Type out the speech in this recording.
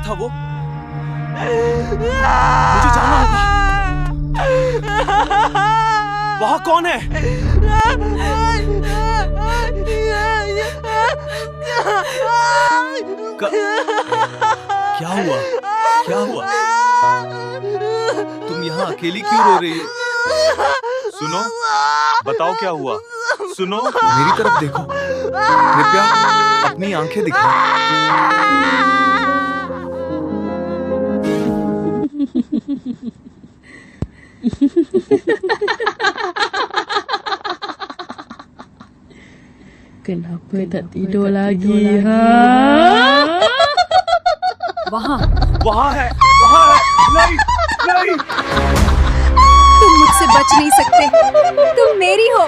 था वो? मुझे जाना होगा। वहाँ कौन है? क्या हुआ? क्या हुआ? तुम यहाँ अकेली क्यों रो रही हो? सुनो, बताओ क्या हुआ? सुनो, मेरी तरफ देखो। कृपया अपनी आंखें दिखाओ। Kenapa tak tidur lagi, ha? वहाँ है। नहीं, नहीं। तुम मुझसे बच नहीं सकते, तुम मेरी हो।